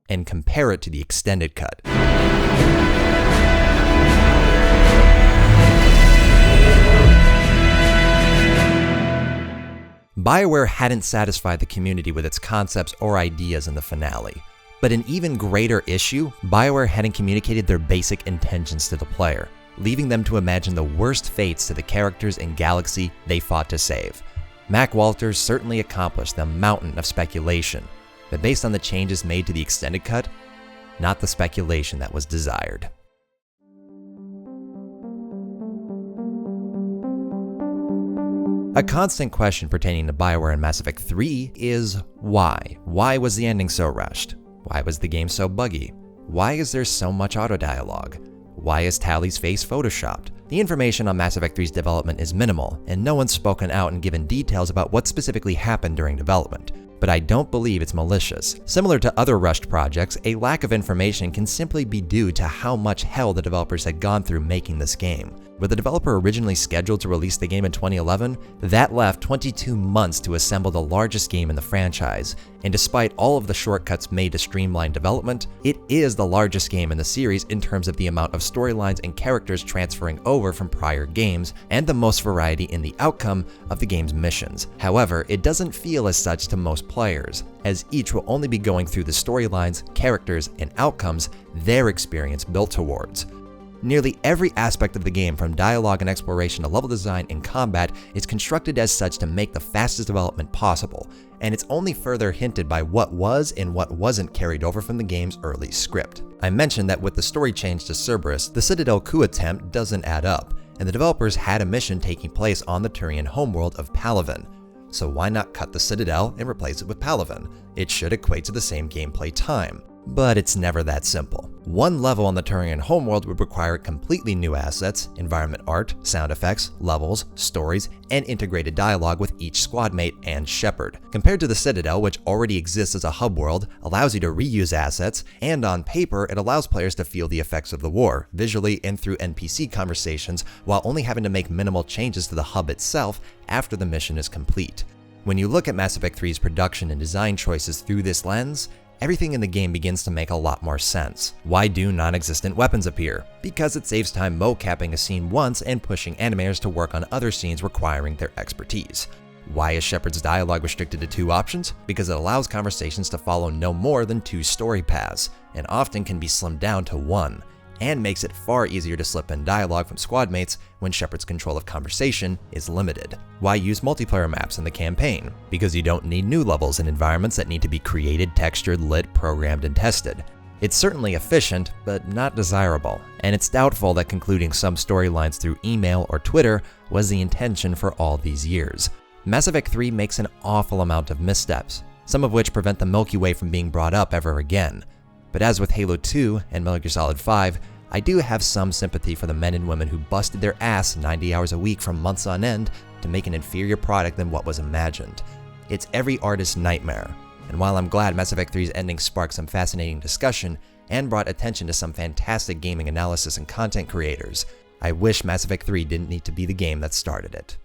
and compare it to the extended cut. BioWare hadn't satisfied the community with its concepts or ideas in the finale. But an even greater issue, BioWare hadn't communicated their basic intentions to the player, leaving them to imagine the worst fates to the characters and galaxy they fought to save. Mac Walters certainly accomplished the mountain of speculation, but based on the changes made to the extended cut, not the speculation that was desired. A constant question pertaining to BioWare and Mass Effect 3 is why? Why was the ending so rushed? Why was the game so buggy? Why is there so much auto-dialogue? Why is Tally's face photoshopped? The information on Mass Effect 3's development is minimal, and no one's spoken out and given details about what specifically happened during development. But I don't believe it's malicious. Similar to other rushed projects, a lack of information can simply be due to how much hell the developers had gone through making this game. With the developer originally scheduled to release the game in 2011, that left 22 months to assemble the largest game in the franchise, and despite all of the shortcuts made to streamline development, it is the largest game in the series in terms of the amount of storylines and characters transferring over from prior games, and the most variety in the outcome of the game's missions. However, it doesn't feel as such to most players, as each will only be going through the storylines, characters, and outcomes their experience built towards. Nearly every aspect of the game, from dialogue and exploration to level design and combat, is constructed as such to make the fastest development possible, and it's only further hinted by what was and what wasn't carried over from the game's early script. I mentioned that with the story change to Cerberus, the Citadel coup attempt doesn't add up, and the developers had a mission taking place on the Turian homeworld of Palaven. So why not cut the Citadel and replace it with Palaven? It should equate to the same gameplay time. But it's never that simple. One level on the Turian homeworld would require completely new assets, environment art, sound effects, levels, stories, and integrated dialogue with each squad mate and Shepard. Compared to the Citadel, which already exists as a hub world, allows you to reuse assets, and on paper, it allows players to feel the effects of the war, visually and through NPC conversations, while only having to make minimal changes to the hub itself after the mission is complete. When you look at Mass Effect 3's production and design choices through this lens, everything in the game begins to make a lot more sense. Why do non-existent weapons appear? Because it saves time mocapping a scene once and pushing animators to work on other scenes requiring their expertise. Why is Shepard's dialogue restricted to 2 options? Because it allows conversations to follow no more than 2 story paths, and often can be slimmed down to 1, and makes it far easier to slip in dialogue from squad mates when Shepard's control of conversation is limited. Why use multiplayer maps in the campaign? Because you don't need new levels and environments that need to be created, textured, lit, programmed, and tested. It's certainly efficient, but not desirable, and it's doubtful that concluding some storylines through email or Twitter was the intention for all these years. Mass Effect 3 makes an awful amount of missteps, some of which prevent the Milky Way from being brought up ever again. But as with Halo 2 and Metal Gear Solid 5, I do have some sympathy for the men and women who busted their ass 90 hours a week for months on end to make an inferior product than what was imagined. It's every artist's nightmare, and while I'm glad Mass Effect 3's ending sparked some fascinating discussion and brought attention to some fantastic gaming analysis and content creators, I wish Mass Effect 3 didn't need to be the game that started it.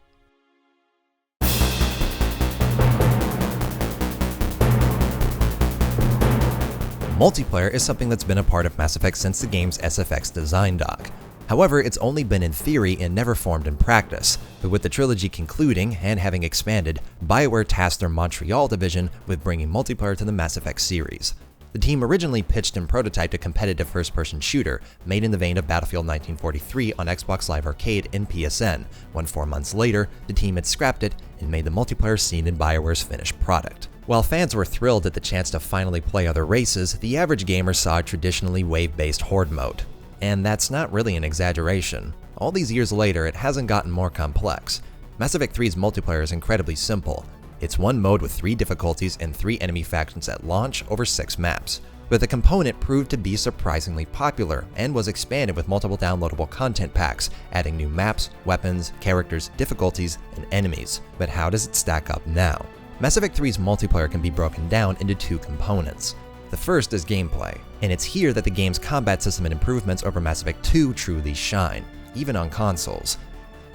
Multiplayer is something that's been a part of Mass Effect since the game's SFX design doc. However, it's only been in theory and never formed in practice, but with the trilogy concluding and having expanded, BioWare tasked their Montreal division with bringing multiplayer to the Mass Effect series. The team originally pitched and prototyped a competitive first-person shooter made in the vein of Battlefield 1943 on Xbox Live Arcade and PSN, when 4 months later, the team had scrapped it and made the multiplayer scene in BioWare's finished product. While fans were thrilled at the chance to finally play other races, the average gamer saw a traditionally wave-based horde mode. And that's not really an exaggeration. All these years later, it hasn't gotten more complex. Mass Effect 3's multiplayer is incredibly simple. It's one mode with 3 difficulties and 3 enemy factions at launch over 6 maps. But the component proved to be surprisingly popular and was expanded with multiple downloadable content packs, adding new maps, weapons, characters, difficulties, and enemies. But how does it stack up now? Mass Effect 3's multiplayer can be broken down into 2 components. The first is gameplay, and it's here that the game's combat system and improvements over Mass Effect 2 truly shine, even on consoles.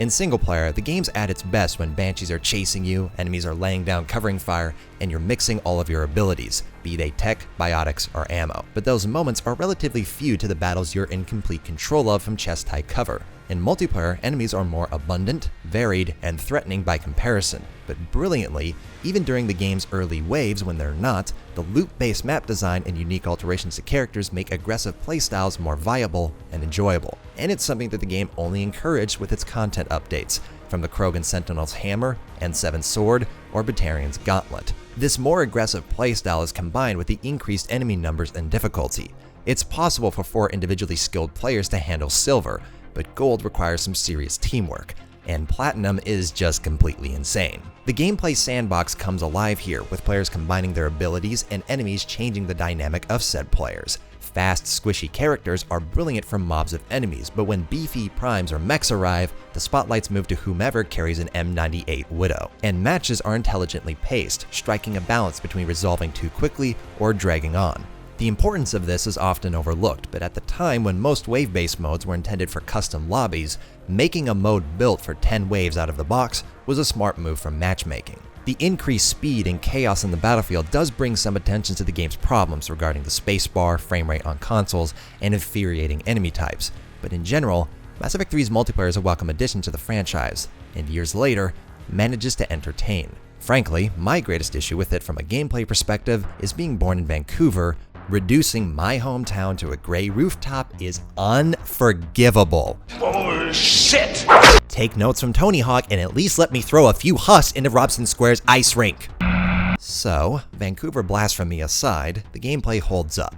In single player, the game's at its best when banshees are chasing you, enemies are laying down covering fire, and you're mixing all of your abilities, be they tech, biotics, or ammo. But those moments are relatively few to the battles you're in complete control of from chest-high cover. In multiplayer, enemies are more abundant, varied, and threatening by comparison. But brilliantly, even during the game's early waves when they're not, the loop-based map design and unique alterations to characters make aggressive playstyles more viable and enjoyable. And it's something that the game only encouraged with its content updates, from the Krogan Sentinel's Hammer, N7 Sword, or Batarian's Gauntlet. This more aggressive playstyle is combined with the increased enemy numbers and difficulty. It's possible for 4 individually skilled players to handle silver, but gold requires some serious teamwork, and platinum is just completely insane. The gameplay sandbox comes alive here, with players combining their abilities and enemies changing the dynamic of said players. Fast, squishy characters are brilliant from mobs of enemies, but when beefy primes or mechs arrive, the spotlights move to whomever carries an M98 Widow. And matches are intelligently paced, striking a balance between resolving too quickly or dragging on. The importance of this is often overlooked, but at the time when most wave-based modes were intended for custom lobbies, making a mode built for 10 waves out of the box was a smart move from matchmaking. The increased speed and chaos in the battlefield does bring some attention to the game's problems regarding the spacebar, frame rate on consoles, and infuriating enemy types, but in general, Mass Effect 3's multiplayer is a welcome addition to the franchise, and years later, manages to entertain. Frankly, my greatest issue with it from a gameplay perspective is being born in Vancouver. Reducing my hometown to a gray rooftop is unforgivable. Oh, shit! Take notes from Tony Hawk and at least let me throw a few husks into Robson Square's ice rink. So, Vancouver blasphemy aside, the gameplay holds up.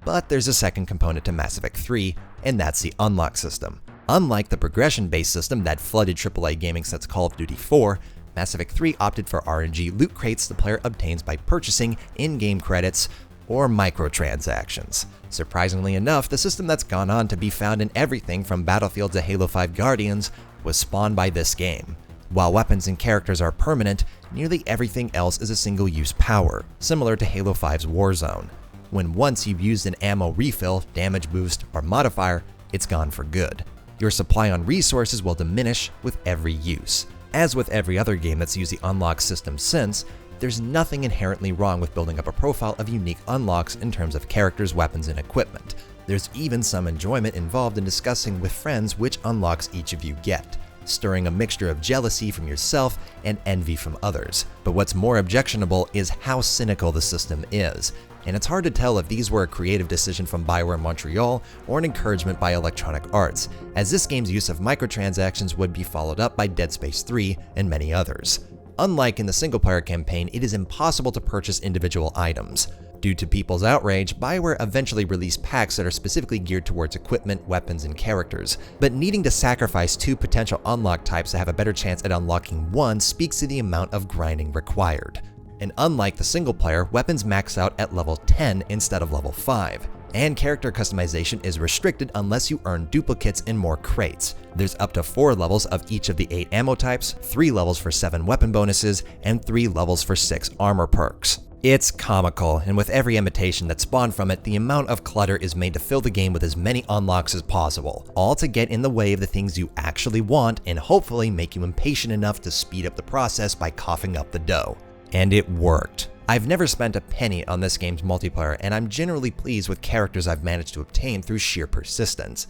But there's a second component to Mass Effect 3, and that's the unlock system. Unlike the progression-based system that flooded AAA gaming since Call of Duty 4, Mass Effect 3 opted for RNG loot crates the player obtains by purchasing in-game credits or microtransactions. Surprisingly enough, the system that's gone on to be found in everything from Battlefield to Halo 5 Guardians was spawned by this game. While weapons and characters are permanent, nearly everything else is a single-use power, similar to Halo 5's Warzone. When once you've used an ammo refill, damage boost, or modifier, it's gone for good. Your supply on resources will diminish with every use. As with every other game that's used the unlock system since, there's nothing inherently wrong with building up a profile of unique unlocks in terms of characters, weapons, and equipment. There's even some enjoyment involved in discussing with friends which unlocks each of you get, stirring a mixture of jealousy from yourself and envy from others. But what's more objectionable is how cynical the system is, and it's hard to tell if these were a creative decision from BioWare Montreal or an encouragement by Electronic Arts, as this game's use of microtransactions would be followed up by Dead Space 3 and many others. Unlike in the single-player campaign, it is impossible to purchase individual items. Due to people's outrage, BioWare eventually released packs that are specifically geared towards equipment, weapons, and characters, but needing to sacrifice 2 potential unlock types to have a better chance at unlocking one speaks to the amount of grinding required. And unlike the single-player, weapons max out at level 10 instead of level 5. And character customization is restricted unless you earn duplicates in more crates. There's up to 4 levels of each of the 8 ammo types, 3 levels for 7 weapon bonuses, and 3 levels for 6 armor perks. It's comical, and with every imitation that spawned from it, the amount of clutter is made to fill the game with as many unlocks as possible, all to get in the way of the things you actually want and hopefully make you impatient enough to speed up the process by coughing up the dough. And it worked. I've never spent a penny on this game's multiplayer, and I'm generally pleased with characters I've managed to obtain through sheer persistence.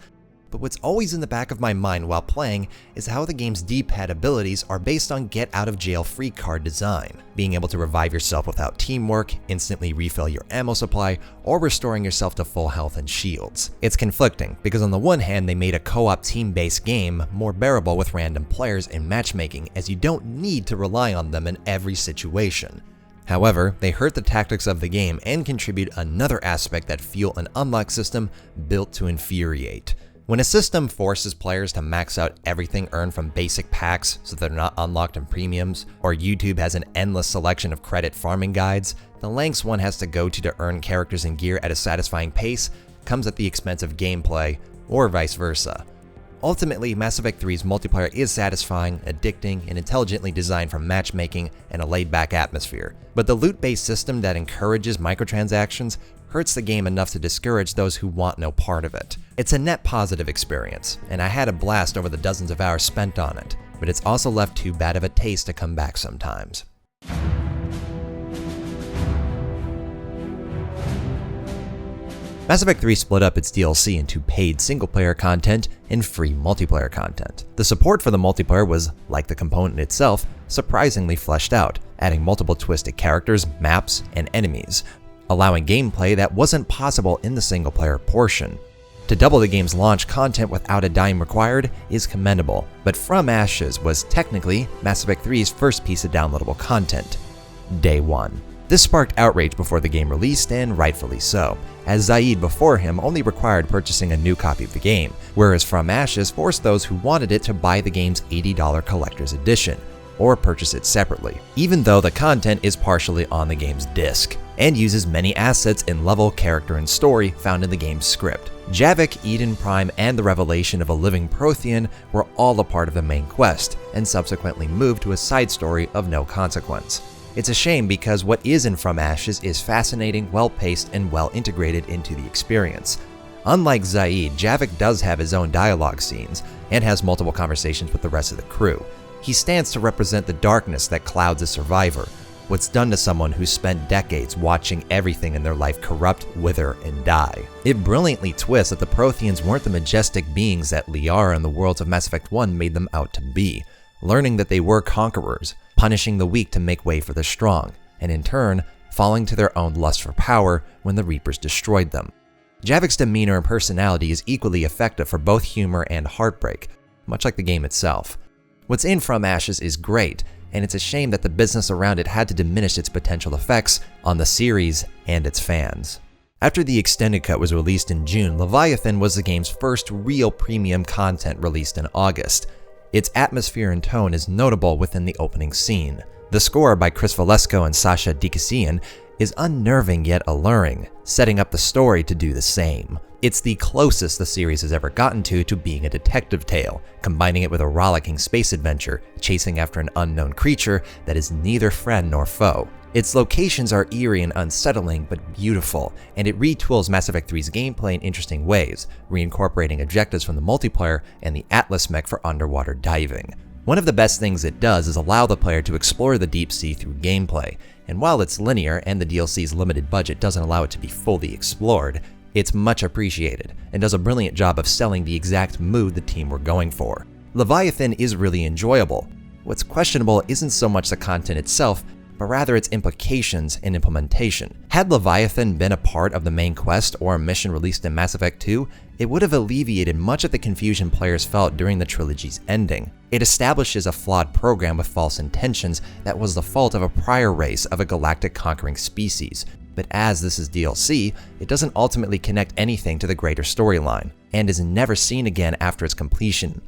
But what's always in the back of my mind while playing is how the game's D-pad abilities are based on get-out-of-jail-free card design, being able to revive yourself without teamwork, instantly refill your ammo supply, or restoring yourself to full health and shields. It's conflicting, because on the one hand they made a co-op team-based game more bearable with random players and matchmaking, as you don't need to rely on them in every situation. However, they hurt the tactics of the game and contribute another aspect that fuel an unlock system built to infuriate. When a system forces players to max out everything earned from basic packs so they're not unlocked in premiums, or YouTube has an endless selection of credit farming guides, the lengths one has to go to earn characters and gear at a satisfying pace comes at the expense of gameplay, or vice versa. Ultimately, Mass Effect 3's multiplayer is satisfying, addicting, and intelligently designed for matchmaking and a laid-back atmosphere, but the loot-based system that encourages microtransactions hurts the game enough to discourage those who want no part of it. It's a net positive experience, and I had a blast over the dozens of hours spent on it, but it's also left too bad of a taste to come back sometimes. Mass Effect 3 split up its DLC into paid single-player content and free multiplayer content. The support for the multiplayer was, like the component itself, surprisingly fleshed out, adding multiple twisted characters, maps, and enemies, allowing gameplay that wasn't possible in the single-player portion. To double the game's launch content without a dime required is commendable, but From Ashes was technically Mass Effect 3's first piece of downloadable content, Day 1. This sparked outrage before the game released, and rightfully so, as Zaid before him only required purchasing a new copy of the game, whereas From Ashes forced those who wanted it to buy the game's $80 collector's edition, or purchase it separately, even though the content is partially on the game's disc, and uses many assets in level, character, and story found in the game's script. Javik, Eden Prime, and the revelation of a living Prothean were all a part of the main quest, and subsequently moved to a side story of no consequence. It's a shame because what is in From Ashes is fascinating, well-paced, and well-integrated into the experience. Unlike Zaid, Javik does have his own dialogue scenes, and has multiple conversations with the rest of the crew. He stands to represent the darkness that clouds a survivor, what's done to someone who's spent decades watching everything in their life corrupt, wither, and die. It brilliantly twists that the Protheans weren't the majestic beings that Liara and the worlds of Mass Effect 1 made them out to be, learning that they were conquerors, punishing the weak to make way for the strong, and in turn, falling to their own lust for power when the Reapers destroyed them. Javik's demeanor and personality is equally effective for both humor and heartbreak, much like the game itself. What's in From Ashes is great, and it's a shame that the business around it had to diminish its potential effects on the series and its fans. After the extended cut was released in June, Leviathan was the game's first real premium content released in August. Its atmosphere and tone is notable within the opening scene. The score by Chris Valesco and Sasha Dikasian is unnerving yet alluring, setting up the story to do the same. It's the closest the series has ever gotten to being a detective tale, combining it with a rollicking space adventure, chasing after an unknown creature that is neither friend nor foe. Its locations are eerie and unsettling, but beautiful, and it retools Mass Effect 3's gameplay in interesting ways, reincorporating objectives from the multiplayer and the Atlas mech for underwater diving. One of the best things it does is allow the player to explore the deep sea through gameplay, and while it's linear and the DLC's limited budget doesn't allow it to be fully explored, it's much appreciated, and does a brilliant job of selling the exact mood the team were going for. Leviathan is really enjoyable. What's questionable isn't so much the content itself, but rather its implications and implementation. Had Leviathan been a part of the main quest or a mission released in Mass Effect 2, it would have alleviated much of the confusion players felt during the trilogy's ending. It establishes a flawed program with false intentions that was the fault of a prior race of a galactic conquering species. But as this is DLC, it doesn't ultimately connect anything to the greater storyline, and is never seen again after its completion.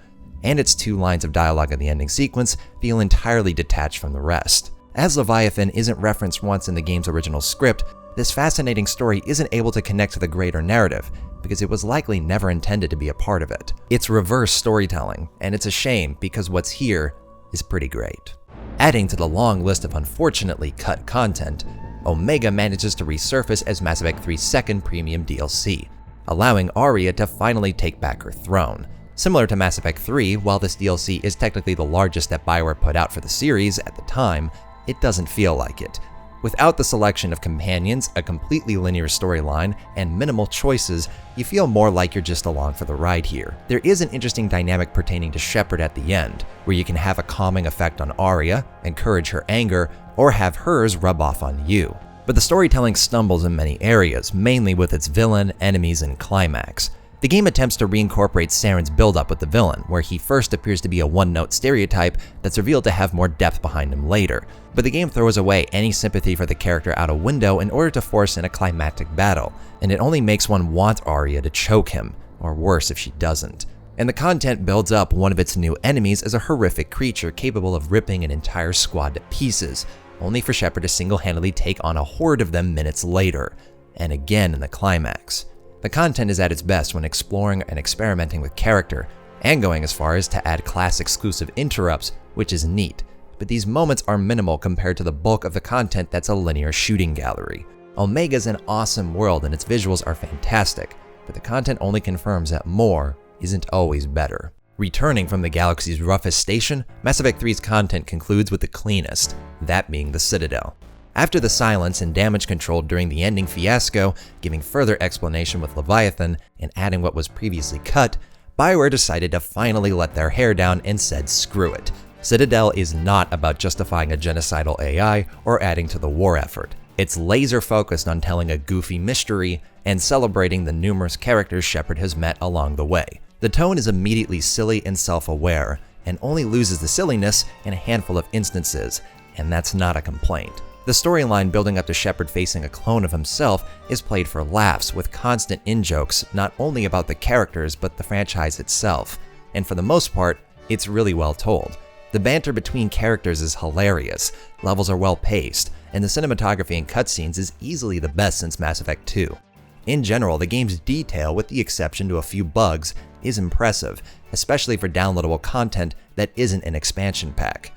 And its 2 lines of dialogue in the ending sequence feel entirely detached from the rest. As Leviathan isn't referenced once in the game's original script, this fascinating story isn't able to connect to the greater narrative, because it was likely never intended to be a part of it. It's reverse storytelling, and it's a shame because what's here is pretty great. Adding to the long list of unfortunately cut content, Omega manages to resurface as Mass Effect 3's second premium DLC, allowing Aria to finally take back her throne. Similar to Mass Effect 3, while this DLC is technically the largest that BioWare put out for the series at the time, it doesn't feel like it. Without the selection of companions, a completely linear storyline, and minimal choices, you feel more like you're just along for the ride here. There is an interesting dynamic pertaining to Shepard at the end, where you can have a calming effect on Aria, encourage her anger, or have hers rub off on you. But the storytelling stumbles in many areas, mainly with its villain, enemies, and climax. The game attempts to reincorporate Saren's build-up with the villain, where he first appears to be a one-note stereotype that's revealed to have more depth behind him later, but the game throws away any sympathy for the character out a window in order to force in a climactic battle, and it only makes one want Aria to choke him, or worse if she doesn't. And the content builds up one of its new enemies as a horrific creature capable of ripping an entire squad to pieces, only for Shepard to single-handedly take on a horde of them minutes later, and again in the climax. The content is at its best when exploring and experimenting with character, and going as far as to add class-exclusive interrupts, which is neat, but these moments are minimal compared to the bulk of the content that's a linear shooting gallery. Omega's an awesome world and its visuals are fantastic, but the content only confirms that more isn't always better. Returning from the galaxy's roughest station, Mass Effect 3's content concludes with the cleanest, that being the Citadel. After the silence and damage control during the ending fiasco, giving further explanation with Leviathan, and adding what was previously cut, BioWare decided to finally let their hair down and said screw it. Citadel is not about justifying a genocidal AI or adding to the war effort. It's laser focused on telling a goofy mystery and celebrating the numerous characters Shepard has met along the way. The tone is immediately silly and self-aware, and only loses the silliness in a handful of instances, and that's not a complaint. The storyline building up to Shepard facing a clone of himself is played for laughs with constant in-jokes not only about the characters but the franchise itself, and for the most part, it's really well told. The banter between characters is hilarious, levels are well paced, and the cinematography and cutscenes is easily the best since Mass Effect 2. In general, the game's detail, with the exception to a few bugs, is impressive, especially for downloadable content that isn't an expansion pack.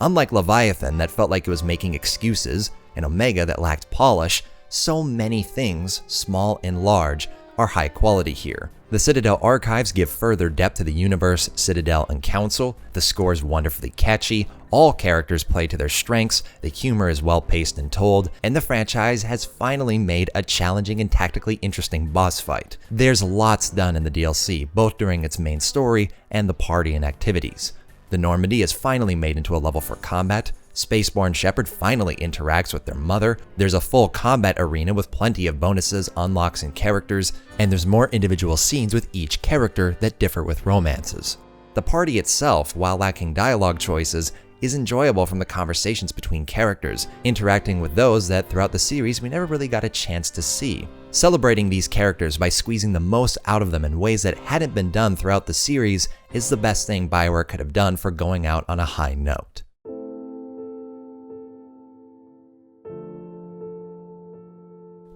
Unlike Leviathan that felt like it was making excuses, and Omega that lacked polish, so many things, small and large, are high quality here. The Citadel archives give further depth to the universe, Citadel, and Council. The score is wonderfully catchy, all characters play to their strengths, the humor is well paced and told, and the franchise has finally made a challenging and tactically interesting boss fight. There's lots done in the DLC, both during its main story and the party and activities. The Normandy is finally made into a level for combat, Spaceborne Shepard finally interacts with their mother, there's a full combat arena with plenty of bonuses, unlocks, and characters, and there's more individual scenes with each character that differ with romances. The party itself, while lacking dialogue choices, is enjoyable from the conversations between characters, interacting with those that throughout the series we never really got a chance to see. Celebrating these characters by squeezing the most out of them in ways that hadn't been done throughout the series is the best thing BioWare could have done for going out on a high note.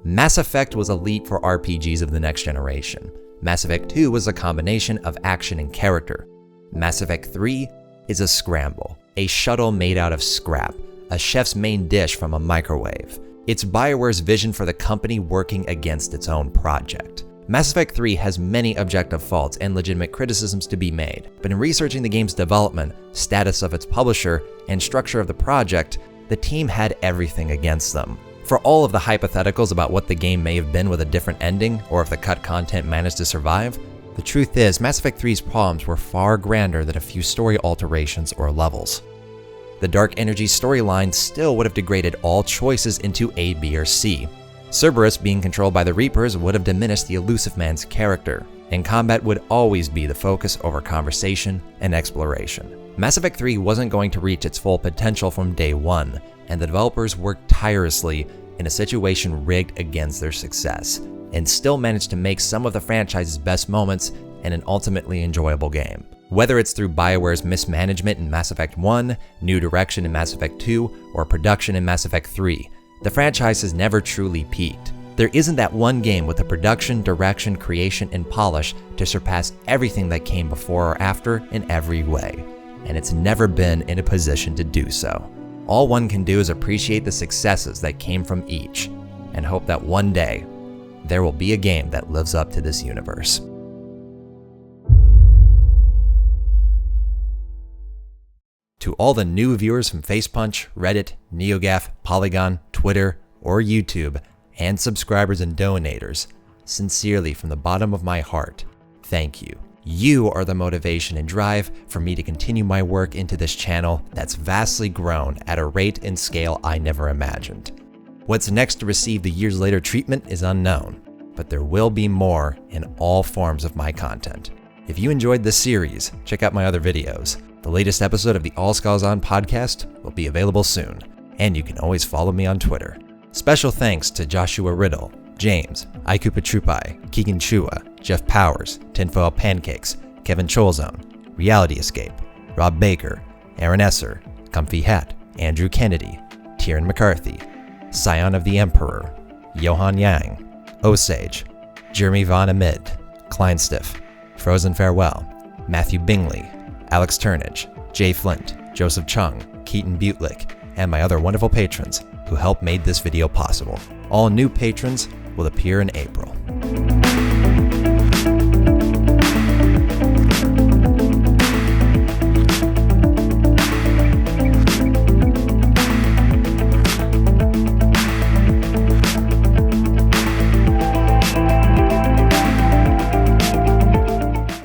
Mass Effect was a leap for RPGs of the next generation. Mass Effect 2 was a combination of action and character. Mass Effect 3 is a scramble, a shuttle made out of scrap, a chef's main dish from a microwave. It's BioWare's vision for the company working against its own project. Mass Effect 3 has many objective faults and legitimate criticisms to be made, but in researching the game's development, status of its publisher, and structure of the project, the team had everything against them. For all of the hypotheticals about what the game may have been with a different ending, or if the cut content managed to survive, the truth is Mass Effect 3's problems were far grander than a few story alterations or levels. The Dark Energy storyline still would have degraded all choices into A, B, or C. Cerberus being controlled by the Reapers would have diminished the Elusive Man's character, and combat would always be the focus over conversation and exploration. Mass Effect 3 wasn't going to reach its full potential from day one, and the developers worked tirelessly in a situation rigged against their success, and still managed to make some of the franchise's best moments in an ultimately enjoyable game. Whether it's through BioWare's mismanagement in Mass Effect 1, new direction in Mass Effect 2, or production in Mass Effect 3, the franchise has never truly peaked. There isn't that one game with the production, direction, creation, and polish to surpass everything that came before or after in every way, and it's never been in a position to do so. All one can do is appreciate the successes that came from each, and hope that one day, there will be a game that lives up to this universe. To all the new viewers from Facepunch, Reddit, NeoGAF, Polygon, Twitter, or YouTube, and subscribers and donators, sincerely from the bottom of my heart, thank you. You are the motivation and drive for me to continue my work into this channel that's vastly grown at a rate and scale I never imagined. What's next to receive the years later treatment is unknown, but there will be more in all forms of my content. If you enjoyed this series, check out my other videos. The latest episode of the All Skulls On podcast will be available soon, and you can always follow me on Twitter. Special thanks to Joshua Riddle, James, Aiku Petrupai, Keegan Chua, Jeff Powers, Tinfoil Pancakes, Kevin Cholzone, Reality Escape, Rob Baker, Aaron Esser, Comfy Hat, Andrew Kennedy, Tieran McCarthy, Scion of the Emperor, Johan Yang, Osage, Jeremy Von Amid, Kleinstiff, Frozen Farewell, Matthew Bingley, Alex Turnage, Jay Flint, Joseph Chung, Keaton Butlick, and my other wonderful patrons who helped make this video possible. All new patrons will appear in April.